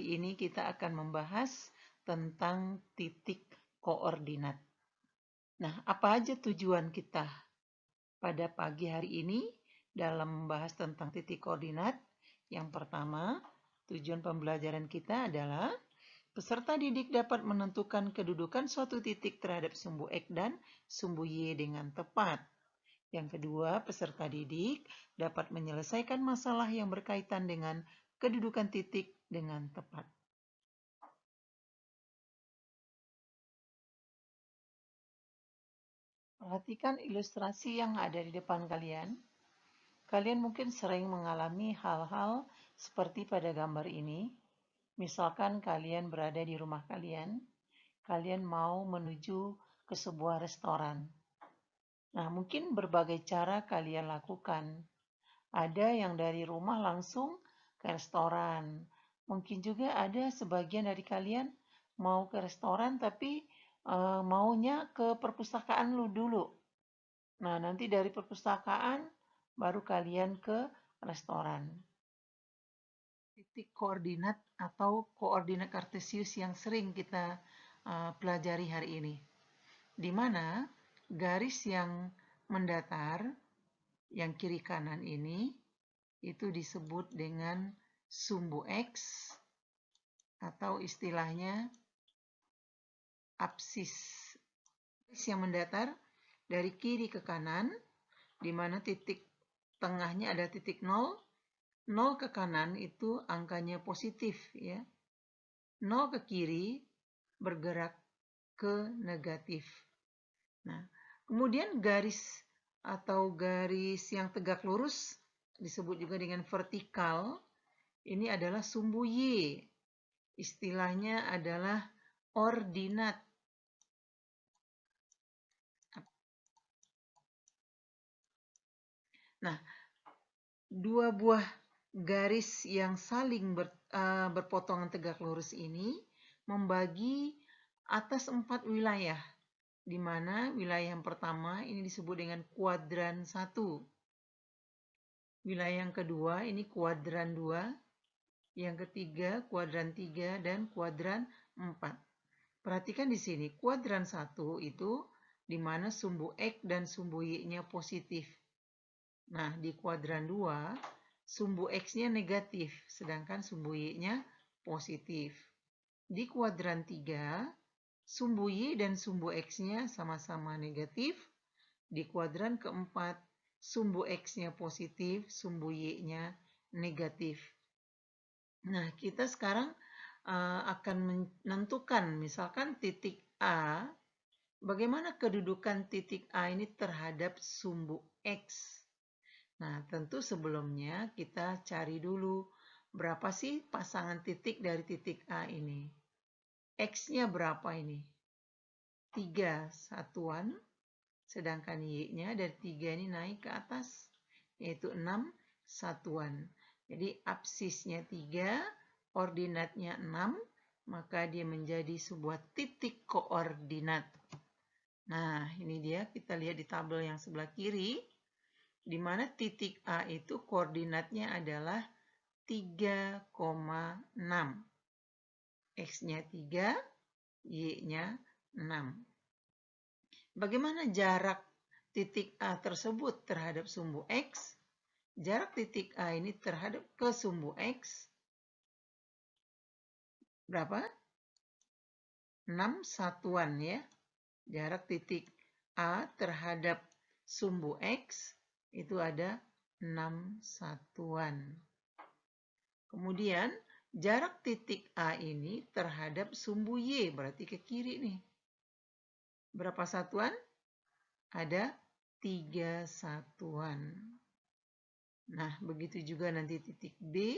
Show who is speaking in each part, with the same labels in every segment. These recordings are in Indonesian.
Speaker 1: hari ini kita akan membahas tentang titik koordinat. Nah, apa aja tujuan kita pada pagi hari ini dalam membahas tentang titik koordinat? Yang pertama, tujuan pembelajaran kita adalah peserta didik dapat menentukan kedudukan suatu titik terhadap sumbu X dan sumbu Y dengan tepat. Yang kedua, peserta didik dapat menyelesaikan masalah yang berkaitan dengan kedudukan titik dengan tepat. Perhatikan ilustrasi yang ada di depan kalian. Kalian mungkin sering mengalami hal-hal seperti pada gambar ini. Misalkan kalian berada di rumah kalian mau menuju ke sebuah restoran. Nah, mungkin berbagai cara kalian lakukan. Ada yang dari rumah langsung ke restoran. Mungkin juga ada sebagian dari kalian mau ke restoran tapi maunya ke perpustakaan dulu. Nah, nanti dari perpustakaan baru kalian ke restoran. Titik koordinat atau koordinat kartesius yang sering kita pelajari hari ini. Di mana garis yang mendatar, yang kiri kanan ini, itu disebut dengan sumbu X atau istilahnya apsis. Garis yang mendatar dari kiri ke kanan, di mana titik tengahnya ada titik 0. 0 ke kanan itu angkanya positif, ya. 0 ke kiri bergerak ke negatif. Nah, kemudian garis atau garis yang tegak lurus disebut juga dengan vertikal. Ini adalah sumbu Y. Istilahnya adalah ordinat. Nah, dua buah garis yang saling berpotongan tegak lurus ini membagi atas 4 wilayah, di mana wilayah yang pertama ini disebut dengan kuadran 1. Wilayah yang kedua ini kuadran 2, yang ketiga kuadran 3, dan kuadran 4. Perhatikan di sini, kuadran 1 itu di mana sumbu X dan sumbu Y-nya positif. Nah, di kuadran 2, sumbu X-nya negatif, sedangkan sumbu Y-nya positif. Di kuadran 3, sumbu Y dan sumbu X-nya sama-sama negatif. Di kuadran keempat, sumbu X-nya positif, sumbu Y-nya negatif. Nah, kita sekarang akan menentukan misalkan titik A, bagaimana kedudukan titik A ini terhadap sumbu X. Nah, tentu sebelumnya kita cari dulu berapa sih pasangan titik dari titik A ini. X-nya berapa ini? 3 satuan. Sedangkan Y-nya dari 3 ini naik ke atas, yaitu 6 satuan. Jadi absisnya 3, ordinatnya 6, maka dia menjadi sebuah titik koordinat. Nah, ini dia, kita lihat di tabel yang sebelah kiri, di mana titik A itu koordinatnya adalah 3,6. X-nya 3, Y-nya 6. Bagaimana jarak titik A tersebut terhadap sumbu X? Jarak titik A ini terhadap ke sumbu X berapa? 6 satuan, ya. Jarak titik A terhadap sumbu X itu ada 6 satuan. Kemudian jarak titik A ini terhadap sumbu Y, berarti ke kiri nih. Berapa satuan? Ada 3 satuan. Nah, begitu juga nanti titik B,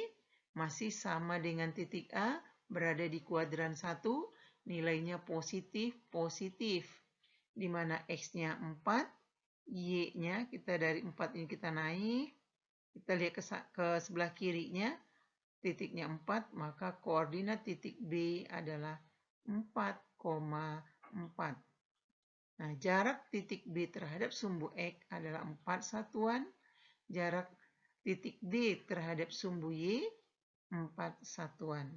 Speaker 1: masih sama dengan titik A, berada di kuadran 1, nilainya positif, positif. Di mana X-nya 4, Y-nya kita dari 4 ini kita naik, kita lihat ke sebelah kirinya, titiknya 4, maka koordinat titik B adalah 4,4. Nah, jarak titik B terhadap sumbu X adalah 4 satuan. Jarak titik D terhadap sumbu Y 4 satuan.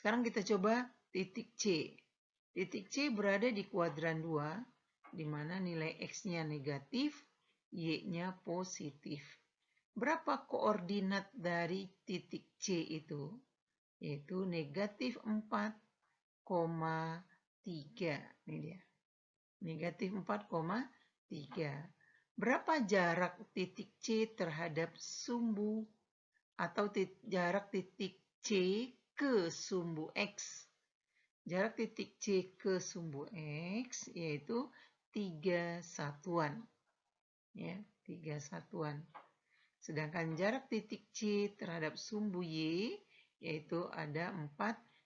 Speaker 1: Sekarang kita coba titik C. Titik C berada di kuadran 2, di mana nilai X-nya negatif, Y-nya positif. Berapa koordinat dari titik C itu? Yaitu negatif 4,3. Ini dia. Negatif 4,3. Berapa jarak titik C terhadap sumbu atau jarak titik C ke sumbu X? Jarak titik C ke sumbu X yaitu 3 satuan. Ya, 3 satuan. Sedangkan jarak titik C terhadap sumbu Y yaitu ada 4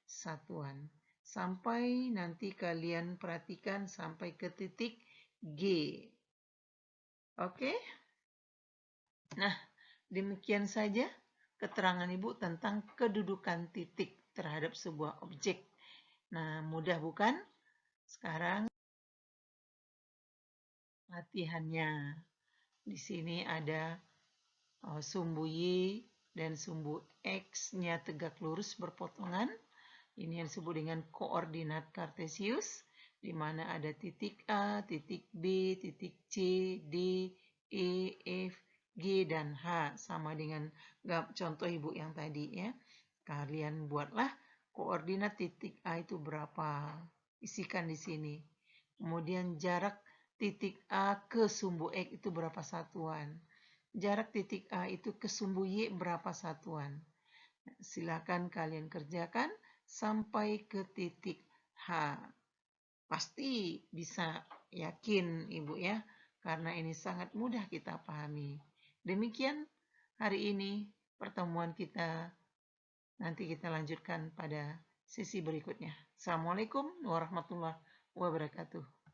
Speaker 1: satuan. Sampai nanti kalian perhatikan sampai ke titik G. Oke? Nah, demikian saja keterangan Ibu tentang kedudukan titik terhadap sebuah objek. Nah, mudah bukan? Sekarang latihannya. Di sini ada sumbu Y dan sumbu X-nya tegak lurus berpotongan. Ini yang disebut dengan koordinat kartesius, di mana ada titik A, titik B, titik C, D, E, F, G, dan H. Sama dengan contoh Ibu yang tadi ya. Kalian buatlah koordinat titik A itu berapa. Isikan di sini. Kemudian jarak titik A ke sumbu X itu berapa satuan. Jarak titik A itu ke sumbu Y berapa satuan. Silakan kalian kerjakan sampai ke titik H. Pasti bisa, yakin Ibu ya, karena ini sangat mudah kita pahami. Demikian hari ini pertemuan kita. Nanti kita lanjutkan pada sesi berikutnya. Assalamualaikum warahmatullahi wabarakatuh.